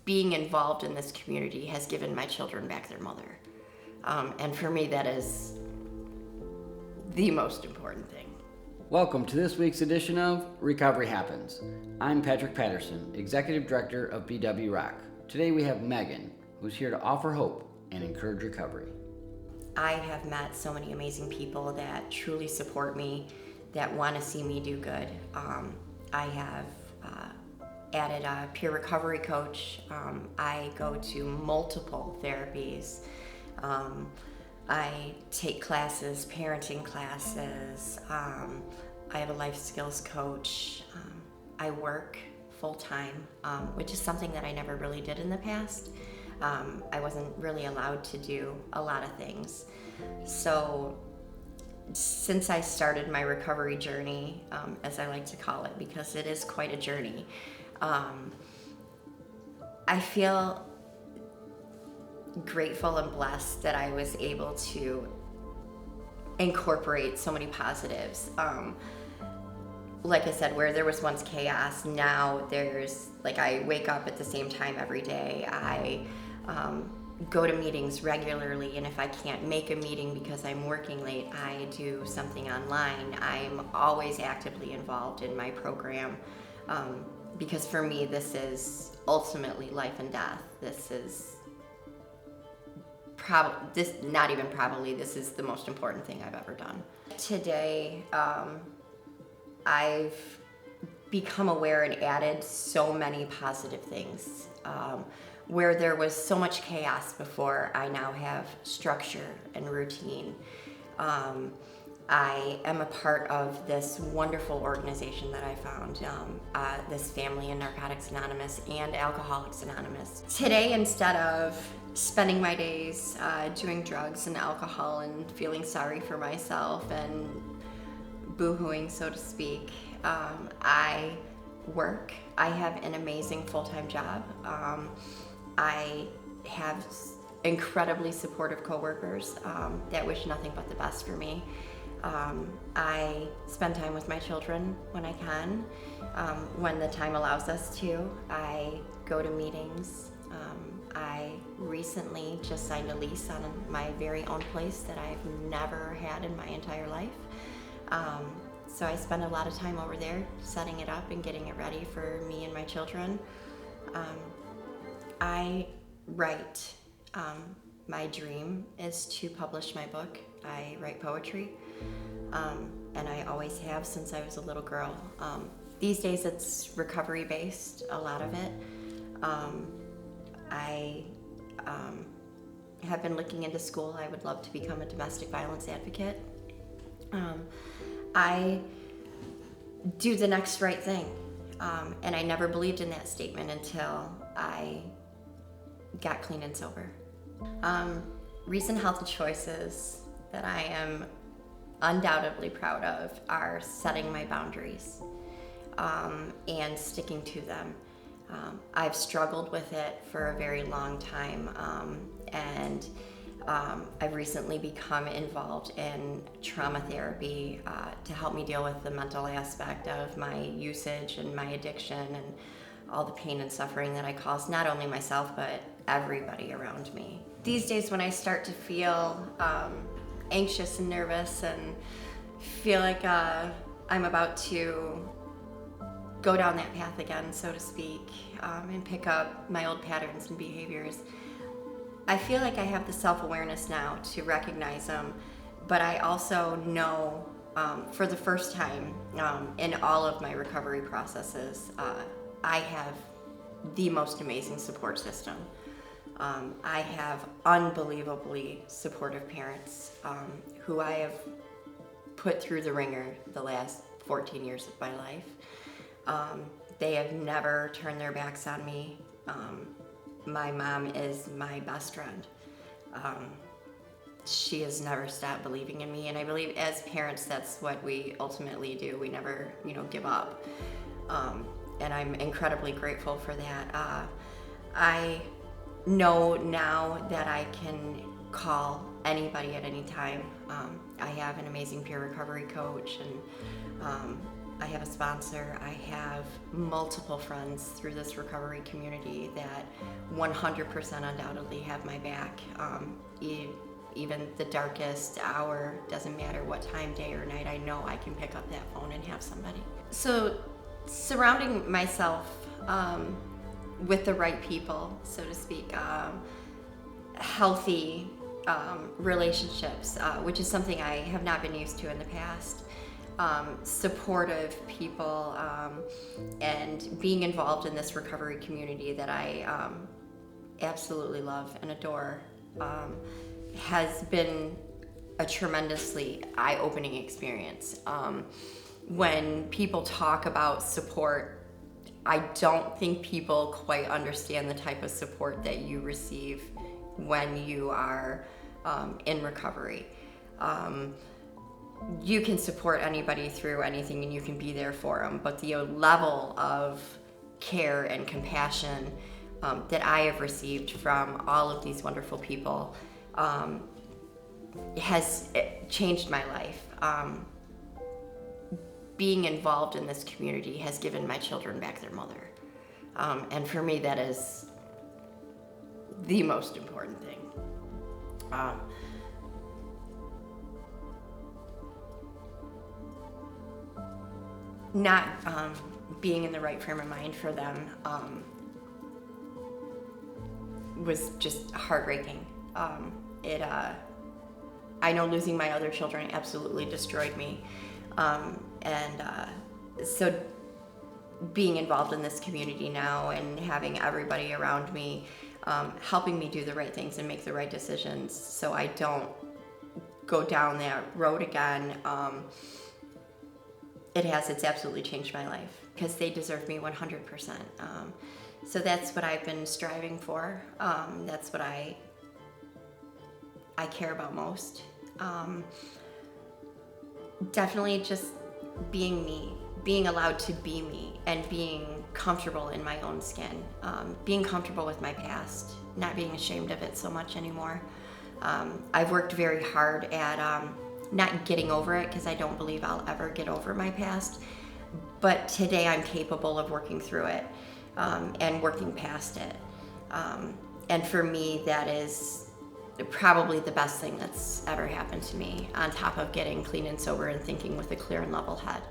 being involved in this community has given my children back their mother. And for me, that is the most important thing. Welcome to this week's edition of Recovery Happens. I'm Patrick Patterson, Executive Director of BW Rock. Today we have Megan, who's here to offer hope and encourage recovery. I have met so many amazing people that truly support me, that want to see me do good. I have added a peer recovery coach. I go to multiple therapies. I take classes, parenting classes. I have a life skills coach. I work full-time, which is something that I never really did in the past. I wasn't really allowed to do a lot of things. So since I started my recovery journey, as I like to call it, because it is quite a journey, I feel grateful and blessed that I was able to incorporate so many positives. Like I said, where there was once chaos, now there's, I wake up at the same time every day. I go to meetings regularly, and if I can't make a meeting because I'm working late, I do something online. I'm always actively involved in my program, because for me, this is ultimately life and death. This is this is the most important thing I've ever done. Today, I've become aware and added so many positive things. Where there was so much chaos before, I now have structure and routine. I am a part of this wonderful organization that I found, this Family in Narcotics Anonymous and Alcoholics Anonymous. Today, instead of spending my days doing drugs and alcohol and feeling sorry for myself and boo-hooing, so to speak, I work. I have an amazing full-time job. I have incredibly supportive coworkers that wish nothing but the best for me. I spend time with my children when I can, when the time allows us to. I go to meetings. I recently just signed a lease on my very own place that I've never had in my entire life. So I spend a lot of time over there setting it up and getting it ready for me and my children. I write. My dream is to publish my book. I write poetry, and I always have since I was a little girl. These days it's recovery based, a lot of it. I have been looking into school. I would love to become a domestic violence advocate. I do the next right thing, and I never believed in that statement until I got clean and sober. Recent health choices that I am undoubtedly proud of are setting my boundaries and sticking to them. I've struggled with it for a very long time, and I've recently become involved in trauma therapy to help me deal with the mental aspect of my usage and my addiction and all the pain and suffering that I cause not only myself but everybody around me. These days when I start to feel anxious and nervous and feel like I'm about to go down that path again, so to speak, and pick up my old patterns and behaviors, I feel like I have the self-awareness now to recognize them, but I also know for the first time in all of my recovery processes, I have the most amazing support system. I have unbelievably supportive parents who I have put through the ringer the last 14 years of my life. They have never turned their backs on me. My mom is my best friend. She has never stopped believing in me, and I believe as parents that's what we ultimately do. We never, give up. And I'm incredibly grateful for that. I know now that I can call anybody at any time. I have an amazing peer recovery coach, and I have a sponsor. I have multiple friends through this recovery community that 100% undoubtedly have my back. Even the darkest hour, doesn't matter what time, day or night, I know I can pick up that phone and have somebody. So surrounding myself with the right people, so to speak, healthy relationships, which is something I have not been used to in the past. Supportive people, and being involved in this recovery community that I absolutely love and adore, has been a tremendously eye-opening experience. When people talk about support, I don't think people quite understand the type of support that you receive when you are in recovery. You can support anybody through anything and you can be there for them, but the level of care and compassion that I have received from all of these wonderful people has changed my life. Being involved in this community has given my children back their mother. And for me, that is the most important thing. Not being in the right frame of mind for them was just heartbreaking. I know losing my other children absolutely destroyed me. So being involved in this community now and having everybody around me helping me do the right things and make the right decisions so I don't go down that road again, it's absolutely changed my life because they deserve me 100%. So that's what I've been striving for. That's what I care about most. Definitely just being me, being allowed to be me and being comfortable in my own skin, being comfortable with my past, not being ashamed of it so much anymore. I've worked very hard at not getting over it because I don't believe I'll ever get over my past, but today I'm capable of working through it and working past it. And for me, that is probably the best thing that's ever happened to me, on top of getting clean and sober and thinking with a clear and level head.